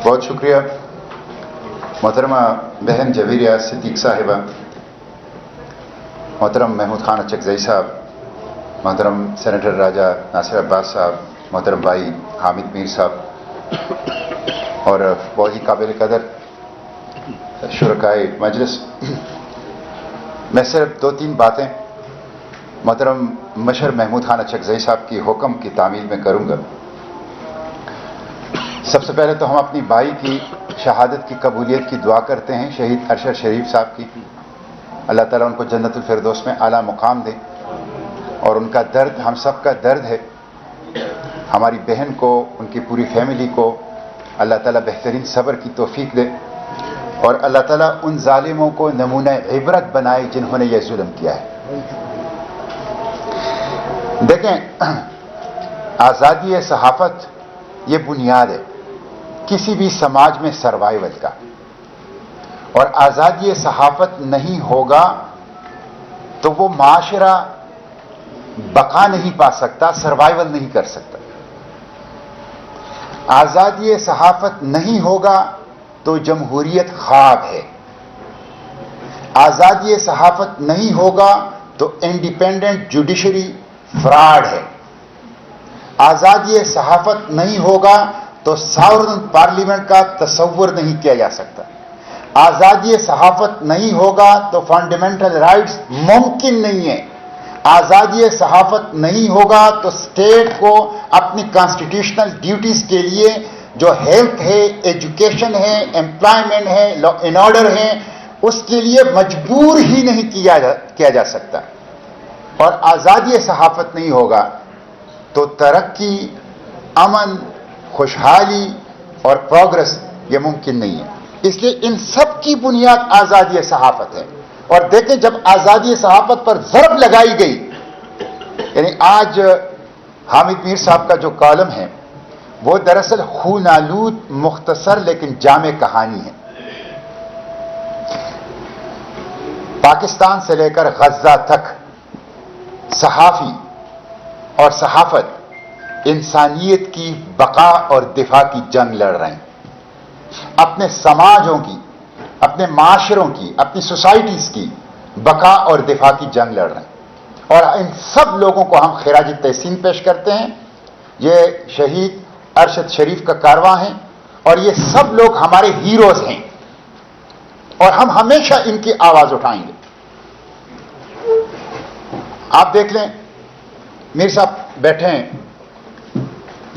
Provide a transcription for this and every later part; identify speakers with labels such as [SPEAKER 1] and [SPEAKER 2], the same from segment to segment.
[SPEAKER 1] बहुत शुक्रिया मोहतरमा बहन जवेरिया सिद्दीक साहिबा, मोहतरम महमूद खान अचकजई साहब, मोहतरम सेनेटर राजा नासिर अब्बास साहब, मोहतरम भाई हामिद मीर साहब और बहुत ही काबिल कदर शुरकाए मजलिस। मैं सिर्फ 2-3 बातें मोहतरम मशर महमूद खान अचकजई साहब की हुक्म की तामील में करूँगा। सबसे पहले तो हम अपनी भाई की शहादत की कबूलियत की दुआ करते हैं, शहीद अरशद शरीफ साहब की। अल्लाह ताला उनको जन्नतुल फिरदौस में आला मुकाम दे और उनका दर्द हम सब का दर्द है। हमारी बहन को, उनकी पूरी फैमिली को अल्लाह ताला बेहतरीन सब्र की तौफीक दे और अल्लाह ताला उन जालिमों को नमूना इबरत बनाए जिन्होंने यह जुल्म किया है। देखें, आज़ादी सहाफ़त ये बुनियाद है किसी भी समाज में सर्वाइवल का, और आज़ादी सहाफ़त नहीं होगा तो वो माशरा बका नहीं पा सकता, सर्वाइवल नहीं कर सकता। आज़ादी सहाफ़त नहीं होगा तो जमहूरियत ख्वाब है। आज़ादी सहाफ़त नहीं होगा तो इंडिपेंडेंट जुडिशरी फ्रॉड है। आज़ादी सहाफ़त नहीं होगा तो सॉवरेन पार्लियामेंट का तस्वुर नहीं किया जा सकता। आज़ादी सहाफ़त नहीं होगा तो फंडामेंटल राइट्स मुमकिन नहीं है। आज़ादी सहाफ़त नहीं होगा तो स्टेट को अपनी कॉन्स्टिट्यूशनल ड्यूटीज़ के लिए जो हेल्थ है, एजुकेशन है, एम्प्लॉयमेंट है, लॉ एंड ऑर्डर है, उसके लिए मजबूर ही नहीं किया जा सकता। और आज़ादी सहाफ़त नहीं होगा तो तरक्की, अमन, खुशहाली और प्रोग्रेस ये मुमकिन नहीं है। इसलिए इन सब की बुनियाद आज़ादी सहाफ़त है। और देखें, जब आज़ादी सहाफ़त पर ज़रब लगाई गई, यानी आज हामिद मीर साहब का जो कॉलम है वो दरअसल खूनालूद, मुख्तसर लेकिन जामे कहानी है। पाकिस्तान से लेकर गज़ा तक सहाफ़ी और सहाफ़त इंसानियत की बका और दिफा की जंग लड़ रहे हैं। अपने समाजों की, अपने माशरों की, अपनी सोसाइटीज़ की बका और दिफा की जंग लड़ रहे हैं। और इन सब लोगों को हम खिराज तहसीन पेश करते हैं। ये शहीद अरशद शरीफ का कारवां है और ये सब लोग हमारे हीरोज़ हैं और हम हमेशा इनकी आवाज़ उठाएंगे। आप देख लें, मीर साहब बैठे हैं,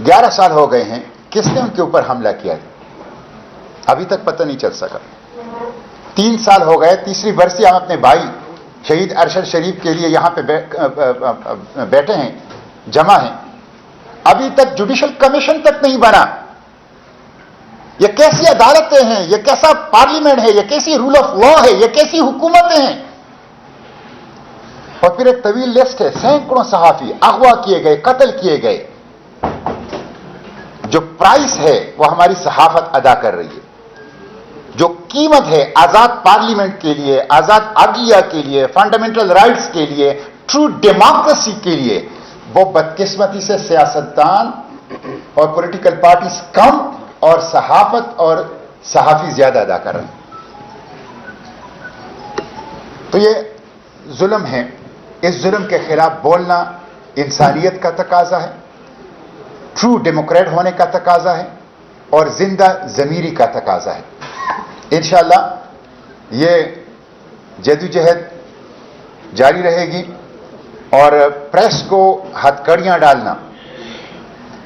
[SPEAKER 1] 11 साल हो गए हैं, किसने उनके ऊपर हमला किया है अभी तक पता नहीं चल सका। 3 साल हो गए, तीसरी बरसी हम अपने भाई शहीद अरशद शरीफ के लिए यहां पे बैठे हैं, जमा हैं, अभी तक जुडिशल कमीशन तक नहीं बना। ये कैसी अदालतें हैं, ये कैसा पार्लियामेंट है, ये कैसी रूल ऑफ लॉ है, ये कैसी हुकूमतें हैं। और फिर एक तवील लिस्ट है, सैकड़ों सहाफी अगवा किए गए, कत्ल किए गए। जो प्राइस है वो हमारी सहाफत अदा कर रही है। जो कीमत है आजाद पार्लियामेंट के लिए, आजाद अदलिया के लिए, फंडामेंटल राइट्स के लिए, ट्रू डेमोक्रेसी के लिए, वो बदकिस्मती से सियासतदान और पॉलिटिकल पार्टीज कम और सहाफत और सहाफी ज्यादा अदा कर रहे हैं। तो ये जुल्म है, इस जुल्म के खिलाफ बोलना इंसानियत का तकाजा है, ट्रू डेमोक्रेट होने का तकाजा है और जिंदा ज़मीरी का तकाजा है। इंशाअल्लाह ये जदोजहद जारी रहेगी और प्रेस को हथकड़ियां डालना,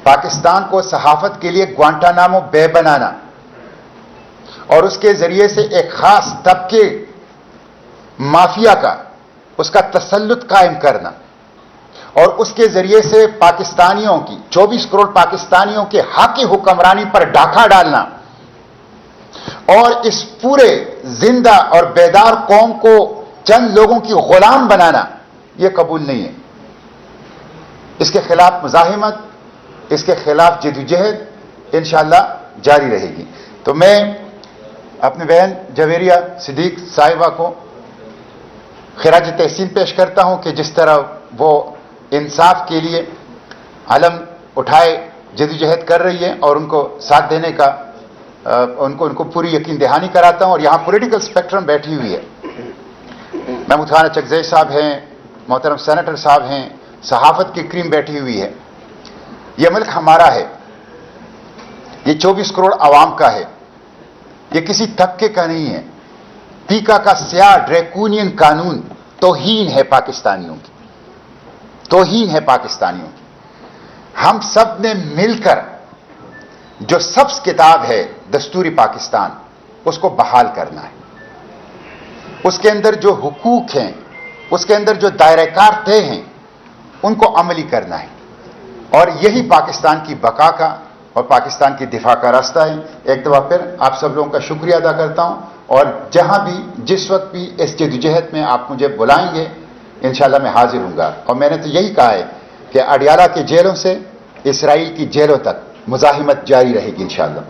[SPEAKER 1] पाकिस्तान को सहाफत के लिए ग्वांटानामो बे बनाना और उसके जरिए से एक खास तबके माफिया का, उसका तसल्लुत कायम करना और उसके जरिए से पाकिस्तानियों की, 24 करोड़ पाकिस्तानियों के हक हुक्मरानी पर डाका डालना और इस पूरे जिंदा और बेदार कौम को चंद लोगों की गुलाम बनाना, यह कबूल नहीं है। इसके खिलाफ मुजाहिमत, इसके खिलाफ जदोजहद इंशाअल्लाह जारी रहेगी। तो मैं अपनी बहन जवेरिया सिद्दीक साहिबा को खिराज तहसीन पेश करता हूं कि जिस तरह वो इंसाफ के लिए अलम उठाए जदोजहद कर रही है और उनको साथ देने का उनको पूरी यकीन दहानी कराता हूं। और यहां पॉलिटिकल स्पेक्ट्रम बैठी हुई है। महमूद खान चकजई साहब हैं, मोहतरम सेनेटर साहब हैं, सहाफत की क्रीम बैठी हुई है। यह मुल्क हमारा है, ये 24 करोड़ आवाम का है, ये किसी तबके का नहीं है। पीका का स्याह ड्रैकूनियन कानून तौहीन है पाकिस्तानियों की, तौहीन है पाकिस्तानियों की। हम सब ने मिलकर जो सब्ज किताब है दस्तूरी पाकिस्तान, उसको बहाल करना है। उसके अंदर जो हुकूक हैं, उसके अंदर जो दायरेकार तय हैं, उनको अमली करना है। और यही पाकिस्तान की बका का और पाकिस्तान की दिफा का रास्ता है। एक दफा फिर आप सब लोगों का शुक्रिया अदा करता हूं। और जहां भी जिस वक्त भी इस जद्दोजहद में आप मुझे बुलाएंगे, इंशाल्लाह मैं हाजिर हूंगा। और मैंने तो यही कहा है कि अडियाला की जेलों से इसराइल की जेलों तक मुजाहिमत जारी रहेगी इंशाल्लाह।